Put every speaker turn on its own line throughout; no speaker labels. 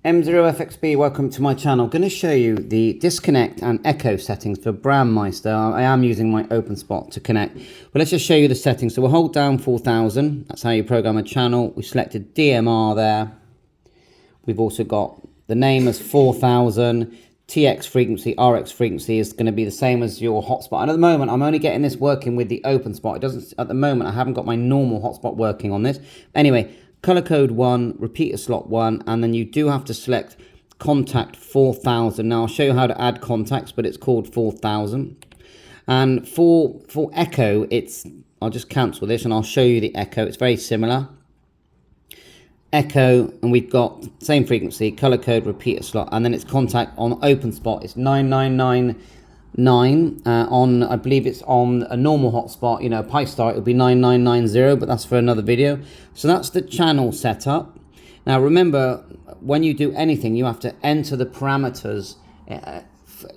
M0FXB, welcome to my channel. I'm going to show you the disconnect and echo settings for Brandmeister. I am using my Openspot to connect, but let's just show you the settings. So we'll hold down 4000. That's how you program a channel. We selected DMR there. We've also got the name as 4000. TX frequency, RX frequency is going to be the same as your hotspot. And at the moment, I'm only getting this working with the Openspot. It doesn't, at the moment, I haven't got my normal hotspot working on this. Anyway, color code 1, repeater slot 1, and then you do have to select contact 4000. Now I'll show you how to add contacts, but it's called 4000. And for echo, I'll just cancel this and I'll show you the echo. It's very similar. Echo, and we've got same frequency, color code, repeater slot, and then it's contact on Openspot. It's 9999. On, I believe it's on a normal hotspot, you know, Pi-Star, it would be 9990, but that's for another video. So that's the channel setup. Now remember, when you do anything, you have to enter the parameters,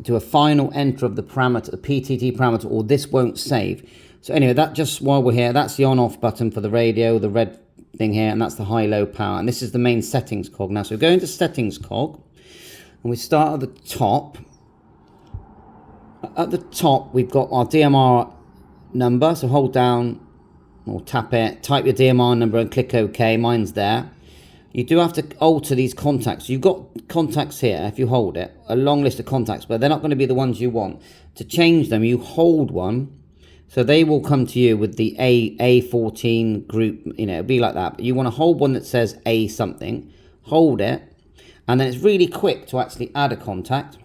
do a final enter of the parameter, the PTT parameter, or this won't save. So anyway, that just while we're here, that's the on-off button for the radio, the red thing here, and that's the high-low power, and this is the main settings cog. Now, so we go into settings cog, and we start at the top. At the top, we've got our DMR number, so hold down or tap it, type your DMR number and click OK. Mine's there. You do have to alter these contacts. You've got contacts here, if you hold it, a long list of contacts, but they're not going to be the ones you want. To change them, you hold one, so they will come to you with the A14 group, you know, it'll be like that. But you want to hold one that says A something, hold it, and then it's really quick to actually add a contact.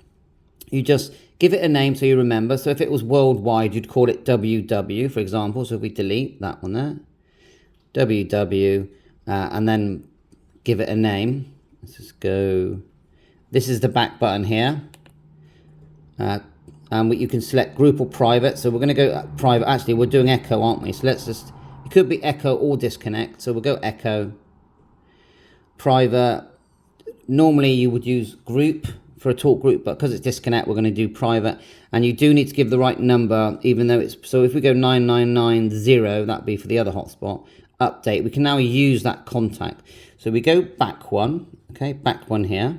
You just give it a name so you remember. So if it was worldwide, you'd call it WW, for example. So if we delete that one there, WW, and then give it a name. Let's just go, this is the back button here. And you can select group or private. So we're going to go private. Actually, we're doing echo, aren't we? So let's just, it could be echo or disconnect. So we'll go echo, private. Normally you would use group for a talk group, but because it's disconnect, we're going to do private. And you do need to give the right number, even though it's, so if we go 9990, that'd be for the other hotspot, update. We can now use that contact. So we go back one, okay, back one here.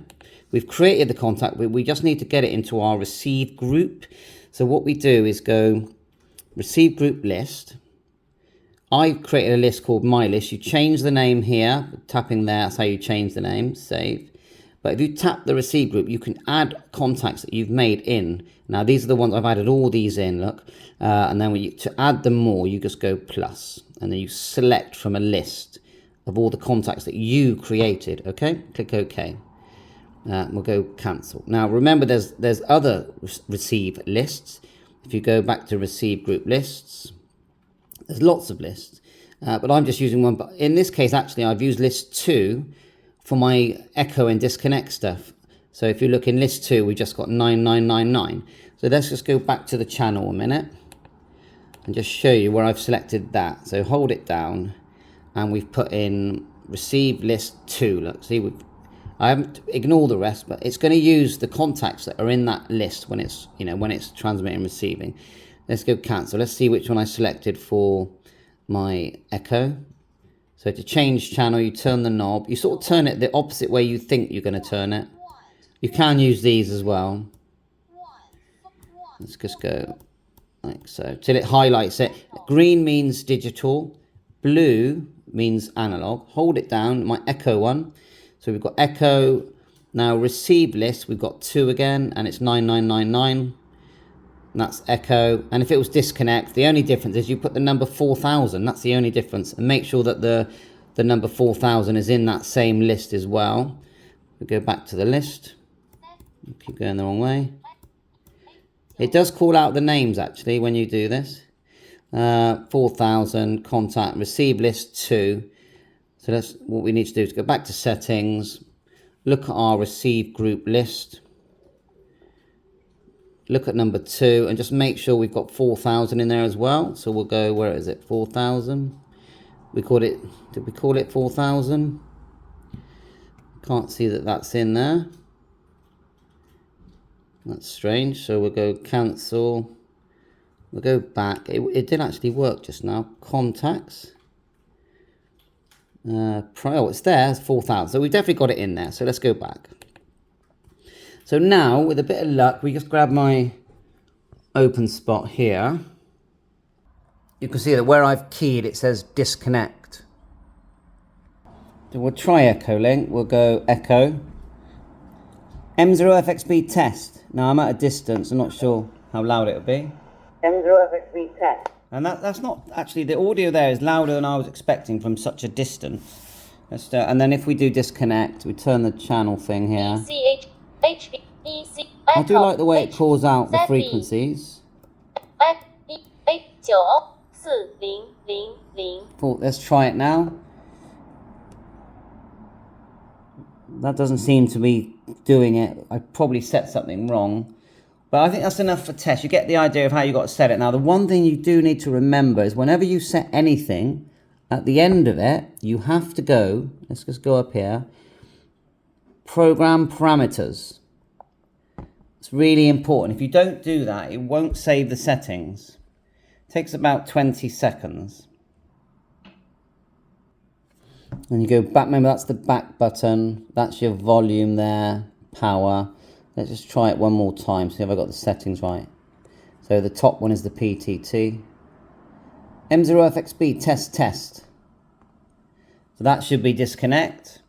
We've created the contact, we just need to get it into our receive group. So what we do is go receive group list. I've created a list called my list. You change the name here, tapping there, that's how you change the name, save. But if you tap the receive group, you can add contacts that you've made in. Now these are the ones I've added all these in, look. And then to add them more, you just go plus, and then you select from a list of all the contacts that you created, okay? Click OK. We'll go cancel. Now remember, there's other receive lists. If you go back to receive group lists, there's lots of lists, but I'm just using one. But in this case, actually, I've used list 2 for my echo and disconnect stuff. So if you look in list 2, we just got 9999. So let's just go back to the channel a minute and just show you where I've selected that. So hold it down, and we've put in receive list 2. Look, see, I haven't ignored the rest, but it's going to use the contacts that are in that list when it's, you know, when it's transmitting and receiving. Let's go cancel. Let's see which one I selected for my echo. So to change channel, you turn the knob. You sort of turn it the opposite way you think you're going to turn it. You can use these as well. Let's just go like so till it highlights it. Green means digital, blue means analog. Hold it down, my echo one. So we've got echo. Now receive list, we've got 2 again, and it's 9999. And that's echo. And if it was disconnect, the only difference is you put the number 4000. That's the only difference. And make sure that the number 4000 is in that same list as well. We go back to the list. Keep going the wrong way. It does call out the names actually when you do this. 4000 contact receive list 2. So that's what we need to do, is go back to settings, look at our receive group list, look at number 2, and just make sure we've got 4000 in there as well. So we'll go, where is it, 4000? We called it, did we call it 4000? Can't see that that's in there. That's strange. So we'll go cancel, we'll go back. It did actually work just now. Contacts. Oh, it's there, it's 4,000. So we've definitely got it in there. So let's go back. So now, with a bit of luck, we just grab my Openspot here. You can see that where I've keyed, it says disconnect. So we'll try echo link. We'll go echo. M0FXB test. Now I'm at a distance. I'm not sure how loud it'll be. M0FXB test. And that's not actually, the audio there is louder than I was expecting from such a distance. And then if we do disconnect, we turn the channel thing here. I do like the way it calls out the frequencies. Oh, let's try it now. That doesn't seem to be doing it. I probably set something wrong. But I think that's enough for test. You get the idea of how you got to set it. Now, the one thing you do need to remember is whenever you set anything, at the end of it, you have to go, let's just go up here, program parameters. It's really important. If you don't do that, it won't save the settings. It takes about 20 seconds. And you go back, remember that's the back button, that's your volume there, power. Let's just try it one more time, see if I got the settings right. So the top one is the PTT. M0FXB test. So that should be disconnect.